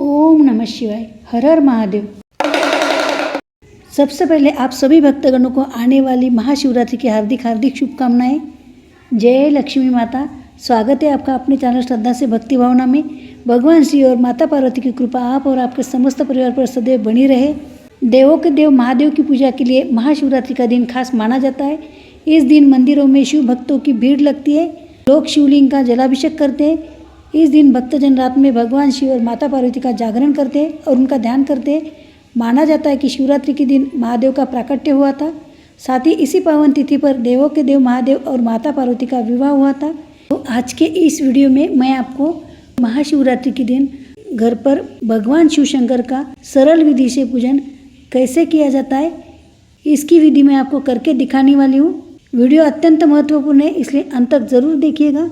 ओम नमः शिवाय। हर हर महादेव। सबसे पहले आप सभी भक्तगणों को आने वाली महाशिवरात्रि की हार्दिक हार्दिक शुभकामनाएं। जय लक्ष्मी माता। स्वागत है आपका अपने चैनल श्रद्धा से भक्ति भावना में। भगवान श्री और माता पार्वती की कृपा आप और आपके समस्त परिवार पर सदैव बनी रहे। देवों के देव महादेव की पूजा के लिए महाशिवरात्रि का दिन खास माना जाता है। इस दिन मंदिरों में शिव भक्तों की भीड़ लगती है। लोग शिवलिंग का जलाभिषेक करते हैं। इस दिन भक्तजन रात में भगवान शिव और माता पार्वती का जागरण करते हैं और उनका ध्यान करते हैं। माना जाता है कि शिवरात्रि के दिन महादेव का प्राकट्य हुआ था। साथ ही इसी पावन तिथि पर देवों के देव महादेव और माता पार्वती का विवाह हुआ था। तो आज के इस वीडियो में मैं आपको महाशिवरात्रि के दिन घर पर भगवान शिव शंकर का सरल विधि से पूजन कैसे किया जाता है, इसकी विधि मैं आपको करके दिखाने वाली हूँ। वीडियो अत्यंत महत्वपूर्ण है, इसलिए अंत तक ज़रूर देखिएगा।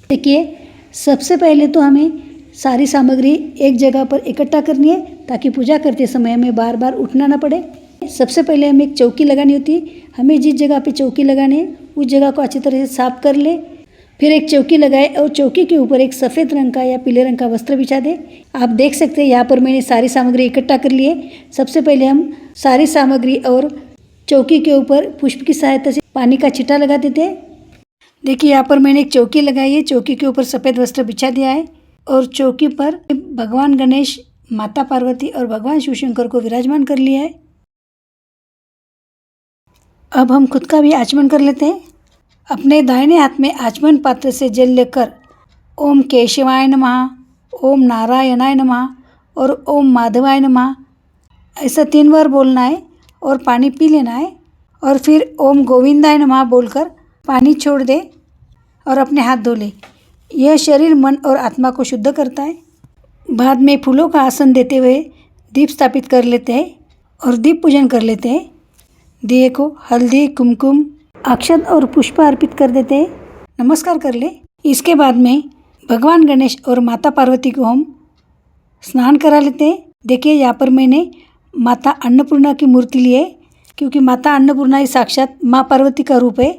देखिए, सबसे पहले तो हमें सारी सामग्री एक जगह पर इकट्ठा करनी है ताकि पूजा करते समय हमें बार बार उठना ना पड़े। सबसे पहले हमें एक चौकी लगानी होती है। हमें जिस जगह पे चौकी लगानी है उस जगह को अच्छी तरह से साफ कर ले। फिर एक चौकी लगाए और चौकी के ऊपर एक सफ़ेद रंग का या पीले रंग का वस्त्र बिछा दे। आप देख सकते हैं यहाँ पर मैंने सारी सामग्री इकट्ठा कर ली है। सबसे पहले हम सारी सामग्री और चौकी के ऊपर पुष्प की सहायता से पानी का छिटा लगा देते हैं। देखिए, यहाँ पर मैंने एक चौकी लगाई है। चौकी के ऊपर सफ़ेद वस्त्र बिछा दिया है और चौकी पर भगवान गणेश, माता पार्वती और भगवान शिव शंकर को विराजमान कर लिया है। अब हम खुद का भी आचमन कर लेते हैं। अपने दाहिने हाथ में आचमन पात्र से जल लेकर ओम केशवाय नमः, ओम नारायणाय नमः और ओम माधवाय नमः ऐसा 3 बार बोलना है और पानी पी लेना है। और फिर ओम गोविंदाय नमः बोलकर पानी छोड़ दे और अपने हाथ धो ले। यह शरीर, मन और आत्मा को शुद्ध करता है। बाद में फूलों का आसन देते हुए दीप स्थापित कर लेते हैं और दीप पूजन कर लेते हैं। दिए को हल्दी, कुमकुम, अक्षत और पुष्प अर्पित कर देते हैं। नमस्कार कर ले। इसके बाद में भगवान गणेश और माता पार्वती को हम स्नान करा लेते हैं। देखिए, यहाँ पर मैंने माता अन्नपूर्णा की मूर्ति ली है, क्योंकि माता अन्नपूर्णा ही साक्षात माँ पार्वती का रूप है।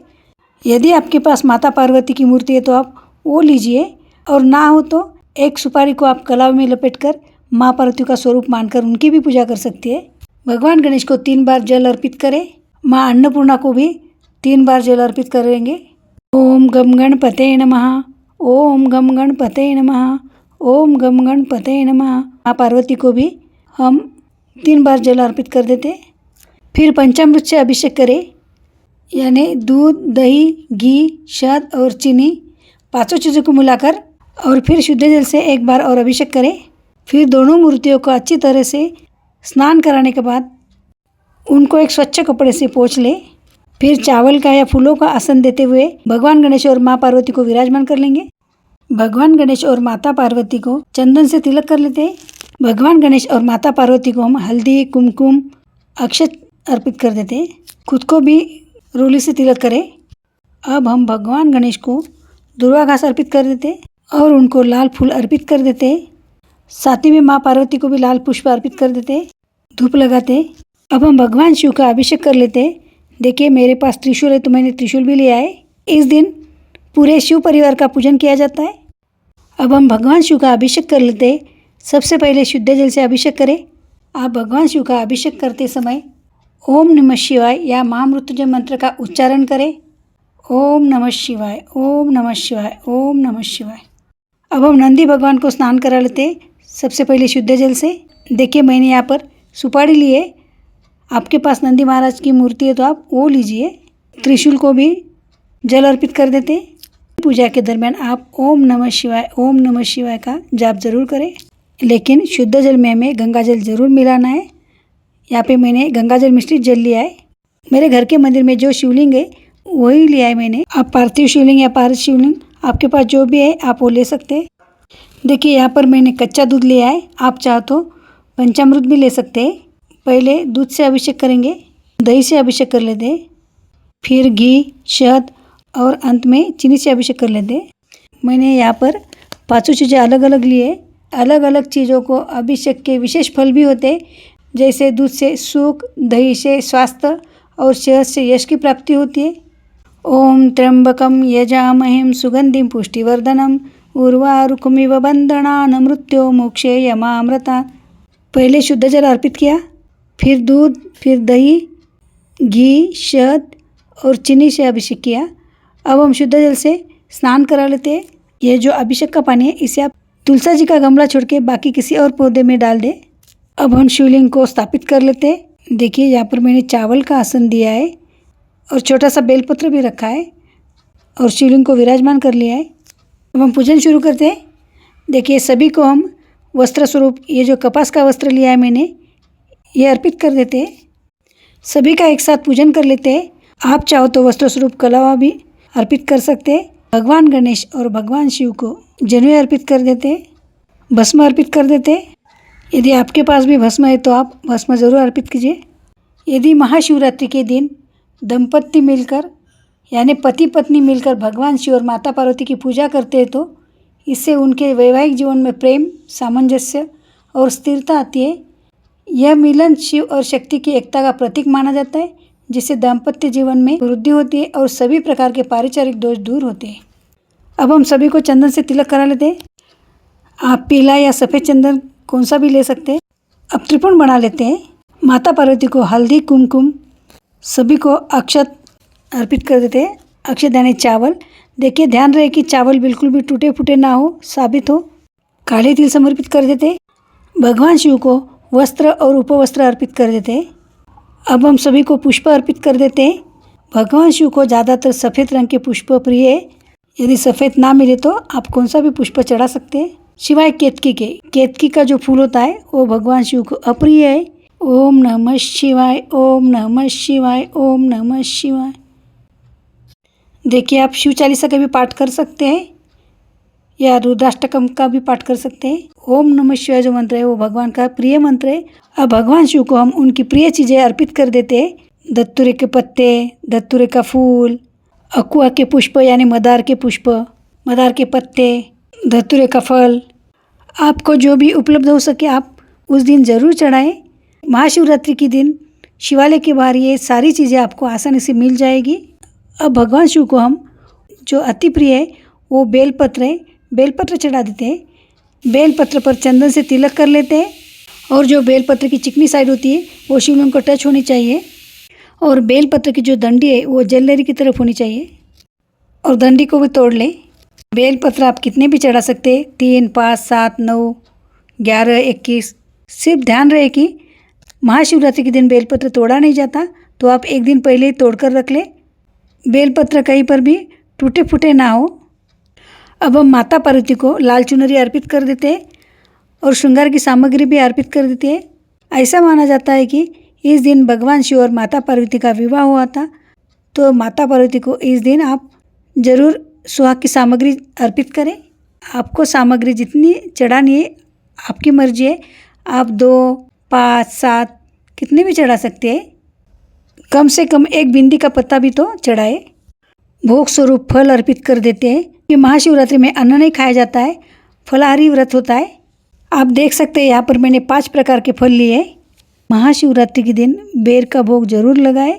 यदि आपके पास माता पार्वती की मूर्ति है तो आप वो लीजिए, और ना हो तो एक सुपारी को आप कलाव में लपेटकर माँ पार्वती का स्वरूप मानकर उनकी भी पूजा कर सकती है। भगवान गणेश को 3 बार जल अर्पित करें। माँ अन्नपूर्णा को भी 3 बार जल अर्पित करेंगे। ओम गम गणपते नमः, ओम गम गणपते नमः, ओम गम गणपते नमः। माँ पार्वती को भी हम 3 बार जल अर्पित कर देते। फिर पंचामृत से अभिषेक करें, यानी दूध, दही, घी, शहद और चीनी, 5 चीज़ों को मिलाकर, और फिर शुद्ध जल से एक बार और अभिषेक करें। फिर दोनों मूर्तियों को अच्छी तरह से स्नान कराने के बाद उनको एक स्वच्छ कपड़े से पोंछ ले। फिर चावल का या फूलों का आसन देते हुए भगवान गणेश और माँ पार्वती को विराजमान कर लेंगे। भगवान गणेश और माता पार्वती को चंदन से तिलक कर लेते हैं। भगवान गणेश और माता पार्वती को हम हल्दी, कुमकुम, अक्षत अर्पित कर देते हैं। खुद को भी रोली से तिलक करें। अब हम भगवान गणेश को दुर्वा घास अर्पित कर देते और उनको लाल फूल अर्पित कर देते। साथ ही में माँ पार्वती को भी लाल पुष्प अर्पित कर देते, धूप लगाते। अब हम भगवान शिव का अभिषेक कर लेते। देखिए, मेरे पास त्रिशूल है तो मैंने त्रिशूल भी लिया है। इस दिन पूरे शिव परिवार का पूजन किया जाता है। अब हम भगवान शिव का अभिषेक कर लेते। सबसे पहले शुद्ध जल से अभिषेक करें। आप भगवान शिव का अभिषेक करते समय ओम नमः शिवाय या महामृत्युंजय मंत्र का उच्चारण करें। ओम नमः शिवाय, ओम नमः शिवाय, ओम नमः शिवाय। अब हम नंदी भगवान को स्नान करा लेते। सबसे पहले शुद्ध जल से। देखिए, मैंने यहाँ पर सुपारी ली है। आपके पास नंदी महाराज की मूर्ति है तो आप वो लीजिए। त्रिशूल को भी जल अर्पित कर देते। पूजा के दरमियान आप ओम नमः शिवाय, ओम नमः शिवाय का जाप जरूर करें, लेकिन शुद्ध जल में हमें गंगा जल जरूर मिलाना है। यहाँ पे मैंने गंगा जल मिश्रित जल लिया है। मेरे घर के मंदिर में जो शिवलिंग है वही लिया है मैंने। आप पार्थिव शिवलिंग या पारस शिवलिंग, आपके पास जो भी है आप वो ले सकते हैं। देखिए, यहाँ पर मैंने कच्चा दूध लिया है। आप चाहो तो पंचामृत भी ले सकते हैं। पहले दूध से अभिषेक करेंगे, दही से अभिषेक कर लेते, फिर घी, शहद और अंत में चीनी से अभिषेक कर लेते। मैंने यहाँ पर 5 चीज़ें अलग अलग लिए। अलग अलग चीज़ों को अभिषेक के विशेष फल भी होते, जैसे दूध से सुख, दही से स्वास्थ्य और शहद से यश की प्राप्ति होती है। ओम त्र्यंबकम यजामहेम सुगंधिम पुष्टिवर्धनम उर्वारुकमिव बंधनान् मृत्यो मोक्षे यमामृता। पहले शुद्ध जल अर्पित किया, फिर दूध, फिर दही, घी, शहद और चीनी से अभिषेक किया। अब हम शुद्ध जल से स्नान करा लेते हैं। ये जो अभिषेक का पानी है इसे आप तुलसी जी का गमला छोड़ के बाकी किसी और पौधे में डाल दें। अब हम शिवलिंग को स्थापित कर लेते हैं। देखिए यहाँ पर मैंने चावल का आसन दिया है और छोटा सा बेलपत्र भी रखा है और शिवलिंग को विराजमान कर लिया है। अब हम पूजन शुरू करते हैं। देखिए सभी को हम वस्त्र स्वरूप ये जो कपास का वस्त्र लिया है मैंने, ये अर्पित कर देते हैं। सभी का एक साथ पूजन कर लेते हैं। आप चाहो तो वस्त्र स्वरूप कलावा भी अर्पित कर सकते हैं। भगवान गणेश और भगवान शिव को जनेऊ अर्पित कर देते हैं, भस्म अर्पित कर देते हैं। यदि आपके पास भी भस्म है तो आप भस्म ज़रूर अर्पित कीजिए। यदि महाशिवरात्रि के दिन दंपत्ति मिलकर यानी पति पत्नी मिलकर भगवान शिव और माता पार्वती की पूजा करते हैं तो इससे उनके वैवाहिक जीवन में प्रेम, सामंजस्य और स्थिरता आती है। यह मिलन शिव और शक्ति की एकता का प्रतीक माना जाता है, जिससे दाम्पत्य जीवन में वृद्धि होती है और सभी प्रकार के पारिवारिक दोष दूर होते हैं। अब हम सभी को चंदन से तिलक करा लेते हैं। आप पीला या सफ़ेद चंदन कौन सा भी ले सकते हैं। अब त्रिपुण बना लेते हैं। माता पार्वती को हल्दी, कुमकुम, सभी को अक्षत अर्पित कर देते हैं। अक्षत यानी चावल। देखिए ध्यान रहे कि चावल बिल्कुल भी टूटे फूटे ना हो, साबित हो। काले तिल समर्पित कर देते हैं। भगवान शिव को वस्त्र और उपवस्त्र अर्पित कर देते हैं। अब हम सभी को पुष्प अर्पित कर देते हैं। भगवान शिव को ज़्यादातर सफ़ेद रंग के पुष्प प्रिय है। यदि सफ़ेद ना मिले तो आप कौन सा भी पुष्प चढ़ा सकते हैं, सिवाय केतकी का जो फूल होता है वो भगवान शिव को अप्रिय है। ओम नमः शिवाय, ओम नमः शिवाय, ओम नमः शिवाय। देखिए आप शिव चालीसा का भी पाठ कर सकते हैं या रुद्राष्टकम का भी पाठ कर सकते हैं। ओम नमः शिवाय जो मंत्र है वो भगवान का प्रिय मंत्र है। अब भगवान शिव को हम उनकी प्रिय चीज़ें अर्पित कर देते हैं। धतूरे के पत्ते, धतूरे का फूल, अकुआ के पुष्प यानी मदार के पुष्प, मदार के पत्ते, धतूरे का फल, आपको जो भी उपलब्ध हो सके आप उस दिन ज़रूर चढ़ाएं। महाशिवरात्रि के दिन शिवालय के बाहर ये सारी चीज़ें आपको आसानी से मिल जाएगी। अब भगवान शिव को हम जो अति प्रिय है वो बेलपत्र है, बेलपत्र चढ़ा देते हैं। बेलपत्र पर चंदन से तिलक कर लेते हैं और जो बेलपत्र की चिकनी साइड होती है वो शिवलिंग को टच होनी चाहिए और बेलपत्र की जो डंडी है वो जललेरी की तरफ होनी चाहिए और डंडी को भी तोड़ लें। बेलपत्र आप कितने भी चढ़ा सकते हैं, 3, 5, 7, 9, 11, 21। सिर्फ ध्यान रहे कि महाशिवरात्रि के दिन बेलपत्र तोड़ा नहीं जाता, तो आप एक दिन पहले ही तोड़ कर रख लें। बेलपत्र कहीं पर भी टूटे फूटे ना हो। अब हम माता पार्वती को लाल चुनरी अर्पित कर देते हैं और श्रृंगार की सामग्री भी अर्पित कर देते हैं। ऐसा माना जाता है कि इस दिन भगवान शिव और माता पार्वती का विवाह हुआ था, तो माता पार्वती को इस दिन आप ज़रूर सुहाग की सामग्री अर्पित करें। आपको सामग्री जितनी चढ़ानी है आपकी मर्जी है, आप 2, 5, 7 कितने भी चढ़ा सकते हैं। कम से कम एक बिंदी का पत्ता भी तो चढ़ाए। भोग स्वरूप फल अर्पित कर देते हैं कि महाशिवरात्रि में अन्न नहीं खाया जाता है, फलाहारी व्रत होता है। आप देख सकते हैं यहाँ पर मैंने 5 प्रकार के फल लिए। महाशिवरात्रि के दिन बेर का भोग जरूर लगाए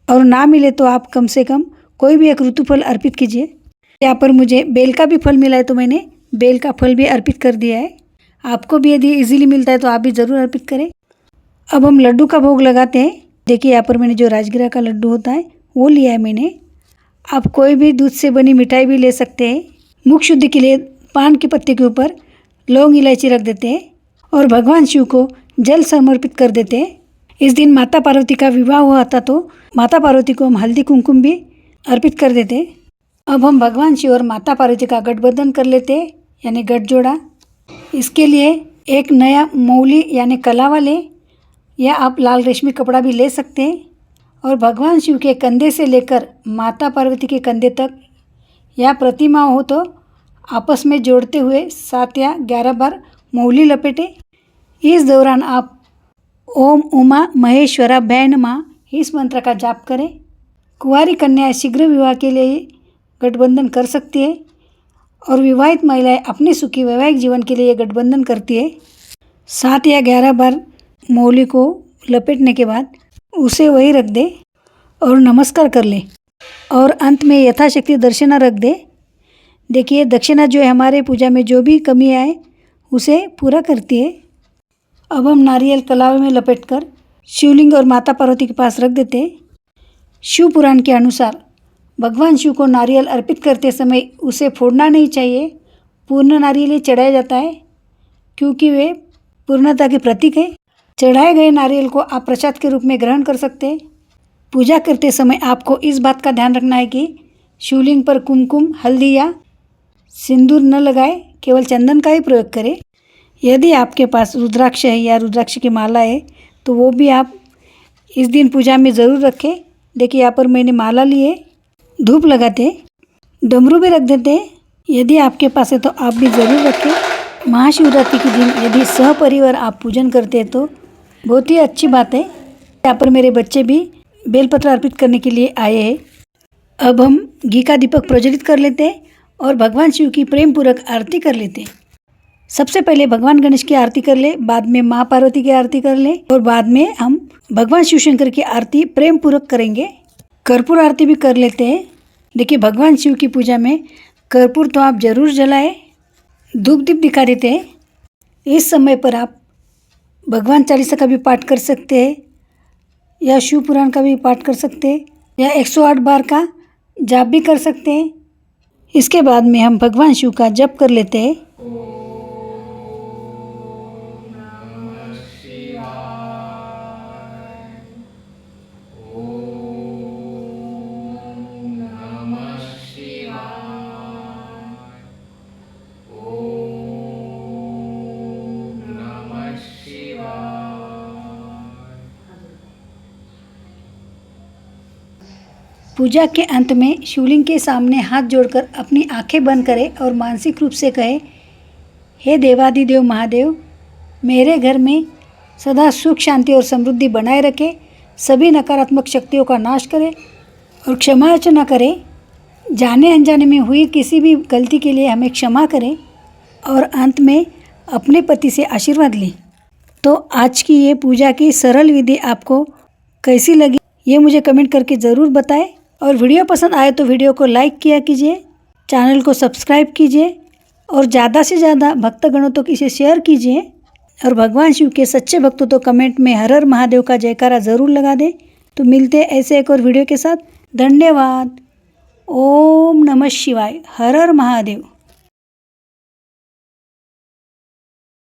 और ना मिले तो आप कम से कम कोई भी एक ऋतु फल अर्पित कीजिए। यहाँ पर मुझे बेल का भी फल मिला है तो मैंने बेल का फल भी अर्पित कर दिया है। आपको भी यदि इजीली मिलता है तो आप भी ज़रूर अर्पित करें। अब हम लड्डू का भोग लगाते हैं। देखिए यहाँ पर मैंने जो राजगिरा का लड्डू होता है वो लिया है मैंने। आप कोई भी दूध से बनी मिठाई भी ले सकते हैं। मुख शुद्धि के लिए पान के पत्ते के ऊपर लौंग इलायची रख देते हैं और भगवान शिव को जल समर्पित कर देते हैं। इस दिन माता पार्वती का विवाह हुआ था तो माता पार्वती को हम हल्दी कुमकुम भी अर्पित कर देते हैं। अब हम भगवान शिव और माता पार्वती का गठबंधन कर लेते हैं यानी गठजोड़ा। इसके लिए एक नया मौली यानी कलावा लें या आप लाल रेशमी कपड़ा भी ले सकते हैं और भगवान शिव के कंधे से लेकर माता पार्वती के कंधे तक या प्रतिमा हो तो आपस में जोड़ते हुए 7 या 11 बार मौली लपेटें। इस दौरान आप ओम उमा महेश्वराभ्याय नमः इस मंत्र का जाप करें। कुंवारी कन्या शीघ्र विवाह के लिए गठबंधन कर सकती है और विवाहित महिलाएं अपने सुखी वैवाहिक जीवन के लिए गठबंधन करती है। 7 या 11 बार मौली को लपेटने के बाद उसे वहीं रख दे और नमस्कार कर ले और अंत में यथाशक्ति दर्शना रख दे। देखिए दक्षिणा जो है हमारे पूजा में जो भी कमी आए उसे पूरा करती है। अब हम नारियल कलावे में लपेटकर शिवलिंग और माता पार्वती के पास रख देते हैं। शिव पुराण के अनुसार भगवान शिव को नारियल अर्पित करते समय उसे फोड़ना नहीं चाहिए, पूर्ण नारियल ही चढ़ाया जाता है क्योंकि वे पूर्णता के प्रतीक है। चढ़ाए गए नारियल को आप प्रसाद के रूप में ग्रहण कर सकते हैं। पूजा करते समय आपको इस बात का ध्यान रखना है कि शिवलिंग पर कुमकुम, हल्दी या सिंदूर न लगाए, केवल चंदन का ही प्रयोग करें। यदि आपके पास रुद्राक्ष है या रुद्राक्ष की माला है तो वो भी आप इस दिन पूजा में ज़रूर रखें। देखिए यहाँ पर मैंने माला ली है, धूप लगाते, डमरू भी रख देते हैं। यदि आपके पास है तो आप भी ज़रूर रखें। महाशिवरात्रि के दिन यदि सहपरिवार आप पूजन करते हैं तो बहुत ही अच्छी बात है। यहाँ पर मेरे बच्चे भी बेलपत्र अर्पित करने के लिए आए हैं। अब हम घी का दीपक प्रज्वलित कर लेते हैं और भगवान शिव की प्रेम पूर्वक आरती कर लेते हैं। सबसे पहले भगवान गणेश की आरती कर ले, बाद में माँ पार्वती की आरती कर ले और बाद में हम भगवान शिव शंकर की आरती प्रेम पूर्वक करेंगे। कर्पूर आरती भी कर लेते हैं। देखिए भगवान शिव की पूजा में कर्पूर तो आप जरूर जलाएं, धूप दीप दिखा देते हैं। इस समय पर आप भगवान चालीसा का भी पाठ कर सकते हैं या शिव पुराण का भी पाठ कर सकते हैं या 108 बार का जाप भी कर सकते हैं। इसके बाद में हम भगवान शिव का जप कर लेते हैं। पूजा के अंत में शिवलिंग के सामने हाथ जोड़कर अपनी आंखें बंद करें और मानसिक रूप से कहें, हे देवादिदेव महादेव, मेरे घर में सदा सुख शांति और समृद्धि बनाए रखें, सभी नकारात्मक शक्तियों का नाश करें और क्षमा अर्चना करें। जाने अनजाने में हुई किसी भी गलती के लिए हमें क्षमा करें और अंत में अपने पति से आशीर्वाद लें। तो आज की ये पूजा की सरल विधि आपको कैसी लगी ये मुझे कमेंट करके ज़रूर बताएं और वीडियो पसंद आए तो वीडियो को लाइक किया कीजिए, चैनल को सब्सक्राइब कीजिए और ज़्यादा से ज़्यादा भक्तगणों तक इसे शेयर कीजिए। और भगवान शिव के सच्चे भक्तों तो कमेंट में हर हर महादेव का जयकारा ज़रूर लगा दें। तो मिलते हैं ऐसे एक और वीडियो के साथ। धन्यवाद। ओम नमः शिवाय। हर हर महादेव।